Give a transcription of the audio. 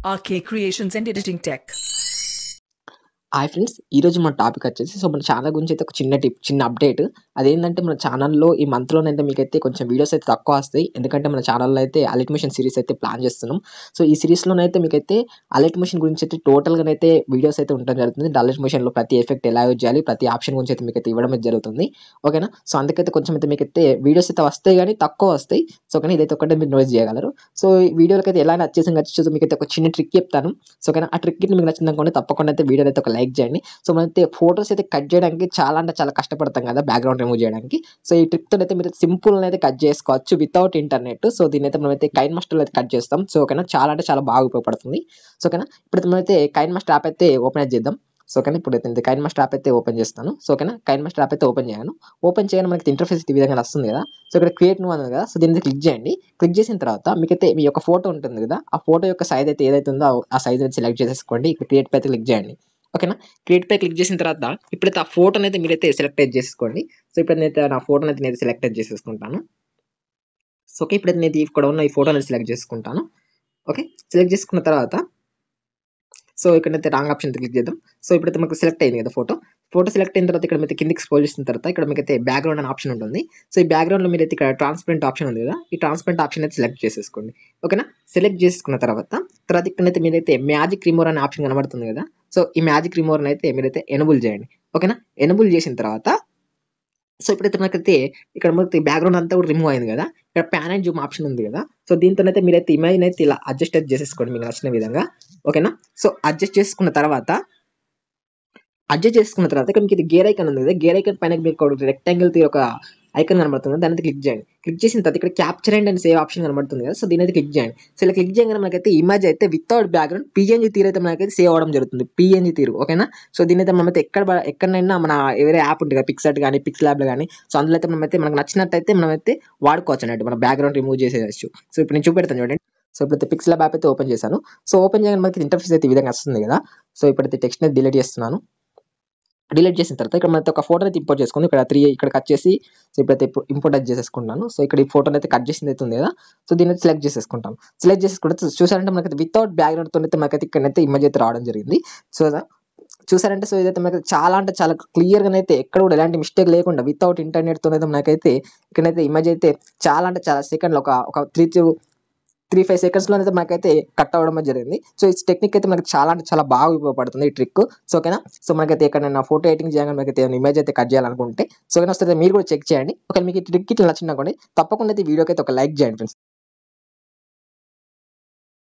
RK Creations and Editing Tech. Hi friends, ఈరోజు మన topic వచ్చేసి మన ఛానల్ గురించి అయితే ఒక చిన్న అప్డేట్. అదేంటంటే మన ఛానల్లో ఈ మంత్లోనైతే మీకైతే కొంచెం వీడియోస్ అయితే తక్కువ వస్తాయి. ఎందుకంటే మన ఛానల్లో అయితే అలర్ట్ మిషన్ సిరీస్ అయితే ప్లాన్ చేస్తున్నాం. సో ఈ సిరీస్లోనైతే మీకైతే అలర్ట్ మిషన్ గురించి అయితే టోటల్గానైతే వీడియోస్ అయితే ఉండడం జరుగుతుంది. అలర్ట్ మిషన్లో ప్రతి ఎఫెక్ట్ ఎలా యూజ్ చేయాలి, ప్రతి ఆప్షన్ గురించి అయితే మీకైతే ఇవ్వడం అయితే జరుగుతుంది. ఓకేనా? సో అందుకైతే కొంచెం అయితే మీకైతే వీడియోస్ అయితే వస్తాయి, కానీ తక్కువ వస్తాయి. సో కానీ ఇదైతే ఒకటే మీరు నోట్ చేయగలరు. సో ఈ వీడియోలకి అయితే ఎలా నచ్చేసి మీకైతే ఒక చిన్న ట్రిక్ చెప్తాను. సో కానీ ఆ ట్రిక్ మీకు నచ్చింది అనుకోండి, తప్పకుండా అయితే వీడియో అయితే ఒక లైక్ చేయండి. సో మనైతే ఫోటోస్ అయితే కట్ చేయడానికి చాలా అంటే చాలా కష్టపడతాం కదా, బ్యాక్గ్రౌండ్ రిమూవ్ చేయడానికి. సో ఈ ట్రిక్ తో అయితే మీరు సింపుల్ అయితే కట్ చేసుకోవచ్చు వితౌట్ ఇంటర్నెట్. సో దీని అయితే మనమైతే కైన్ మాస్టర్ అయితే కట్ చేస్తాం. సో ఓకేనా, చాలా అంటే చాలా బాగా ఉపయోగపడుతుంది. సో ఓకేనా, ఇప్పుడు మనమైతే కైన్ మాస్టర్ యాప్ అయితే ఓపెన్ చేద్దాం. సో ఓకేనా, ఇప్పుడు అయితే కైన్ మాస్టర్ యాప్ అయితే ఓపెన్ చేస్తాను. సో ఓకేనా, కైన్ మాస్టర్ యాప్ అయితే ఓపెన్ చేయను. ఓపెన్ చేయగానే మనకి ఇంటర్ఫేస్ ఈ విధంగా వస్తుంది కదా. సో ఇక్కడ క్రియేట్ న్యూ అన్నది కదా, సో దీన్ని క్లిక్ చేయండి. క్లిక్ చేసిన తర్వాత మీకైతే మీ యొక్క ఫోటో ఉంటుంది కదా, ఆ ఫోటో యొక్క సైజ్ అయితే ఏదైతే ఉందో ఆ సైజ్ అయితే సెలెక్ట్ చేసేసుకోండి. ఇక్కడ క్రియేట్ పై అయితే క్లిక్ చేయండి. ఓకేనా, క్రియేట్ పై క్లిక్ చేసిన తర్వాత ఇప్పుడైతే ఆ ఫోటోని అయితే మీరైతే సెలెక్ట్ చేసుకోండి. సో ఇప్పుడు నేనైతే నా ఫోటోని అయితే నేను సెలెక్ట్ చేసేసుకుంటాను. సో ఓకే, ఇప్పుడైతే నేను ఇక్కడ ఉన్న ఈ ఫోటోని సెలెక్ట్ చేసుకుంటాను. ఓకే, సెలెక్ట్ చేసుకున్న తర్వాత సో ఇక్కడైతే రాంగ్ ఆప్షన్ క్లిక్ చేద్దాం. సో ఇప్పుడైతే మనకు సెలెక్ట్ అయింది కదా ఫోటో సెలెక్ట్ అయిన తర్వాత ఇక్కడ అయితే కిందికి స్క్రోల్ చేసిన తర్వాత ఇక్కడ మీకైతే బ్యాక్గ్రౌండ్ అనే ఆప్షన్ ఉంటుంది. సో ఈ బ్యాక్గ్రౌండ్లో మీరు అయితే ఇక్కడ ట్రాన్స్పరెంట్ ఆప్షన్ ఉంది కదా, ఈ ట్రాన్స్పరెంట్ ఆప్షన్ అయితే సెలెక్ట్ చేసేసుకోండి. ఓకేనా, సెలెక్ట్ చేసుకున్న తర్వాత ఇక్కడైతే మీరైతే మ్యాజిక్ రిమూవర్ అనే ఆప్షన్ కనబడుతుంది కదా. సో ఈ మ్యాజిక్ రిమూవర్ అయితే మీరైతే ఎనబుల్ చేయండి. ఓకేనా, ఎనబుల్ చేసిన తర్వాత సో ఇప్పుడైతే మనకైతే ఇక్కడ మనకి బ్యాక్గ్రౌండ్ అంతా కూడా రిమూవ్ అయింది కదా. ఇక్కడ ప్యాన్ అండ్ జూమ్ ఆప్షన్ ఉంది కదా. సో దీంతో అయితే మీరైతే ఇమేజ్ అయితే ఇలా అడ్జస్ట్ అయితే చేసేసుకోండి మీకు నచ్చిన విధంగా. ఓకేనా, సో అడ్జస్ట్ చేసుకున్న తర్వాత ఇక్కడ మీకు ఇది గేర్ ఐకన్ ఉంది కదా, గేర్ ఐకన్ పైన మీకు రెక్టాంగిల్ ఒక ఐకన్ కనబడుతుంది, దాని అయితే క్లిక్ చేయండి. క్లిక్ చేసిన తర్వాత ఇక్కడ క్యాప్చర్ అండ్ సేవ్ ఆప్షన్ కనబడుతుంది కదా. సో దీని అయితే క్లిక్ చేయండి. సో ఇలా క్లిక్ చేయగానే మనకైతే ఇమేజ్ అయితే వితౌట్ బ్యాక్గ్రౌండ్ పిఎన్జీ తీరు అయితే మనకైతే సేవ్ అవడం జరుగుతుంది, పిఎన్జీ తీరు. ఓకేనా, సో దీని అయితే మనమైతే ఎక్కడైనా మన వేరే యాప్ ఉంటుంది కదా, పిక్సార్ట్ కానీ పిక్స్లాబ్ కానీ, సో అందులో అయితే మనకు నచ్చినట్టయితే మనమైతే వాడుకోవచ్చు అన్నట్టు, మన బ్యాక్గ్రౌండ్ రిమూవ్ చేసేయచ్చు. సో ఇప్పుడు నేను చూపెడతాను చూడండి. సో ఇప్పుడైతే పిక్స్లాబ్ యాప్ అయితే ఓపెన్ చేశాను. సో ఓపెన్ చేయగానే మనకి ఇంటర్ఫేస్ అయితే ఈ విధంగా వస్తుంది కదా. సో ఇప్పుడైతే టెక్స్ట్ అయితే డిలీట్ చేస్తున్నాను. డిలీట్ చేసిన తర్వాత ఇక్కడ మనతో ఒక ఫోటో అయితే ఇంపోర్ట్ చేసుకుంది. ఇక్కడ కట్ చేసి సో ఇప్పుడైతే ఇంపోర్ట్ అయితే చేసేసుకుంటాను. సో ఇక్కడ ఈ ఫోటోని అయితే కట్ చేసింది అయితే ఉంది కదా. సో దీన్ని అయితే సెలెక్ట్ చేసేసుకుంటాను. సెలెక్ట్ చేసుకుంటే చూసారంటే మనకైతే వితౌట్ బ్యాక్గ్రౌండ్తో అయితే మనకైతే ఇక్కడైతే ఇమేజ్ అయితే రావడం జరిగింది. సో చూసారంటే సో ఇదైతే మనకి చాలా అంటే చాలా క్లియర్గా అయితే ఎక్కడ కూడా ఎలాంటి మిస్టేక్ లేకుండా వితౌట్ ఇంటర్నెట్తో అయితే మనకైతే ఇక్కడైతే ఇమేజ్ అయితే చాలా అంటే చాలా సెకండ్లో ఒక 3-5 సెకండ్స్లో అయితే మనకైతే కట్ అవ్వడం జరిగింది. సో ఈ టెక్నిక్ అయితే మనకి చాలా అంటే చాలా బాగా ఉపయోగపడుతుంది ఈ ట్రిక్. సో ఓకేనా, సో మనకైతే ఎక్కడైనా ఫోటో ఎడిటింగ్ చేయగానే మనకైతే ఇమేజ్ అయితే కట్ చేయాలనుకుంటే సో ఓకేనా, వస్తే మీరు కూడా చెక్ చేయండి. ఒకవేళ మీకు ఈ ట్రిక్ ఇట్లా నచ్చిందనుకోండి, తప్పకుండా అయితే వీడియోకి అయితే ఒక లైక్ చేయండి ఫ్రెండ్స్.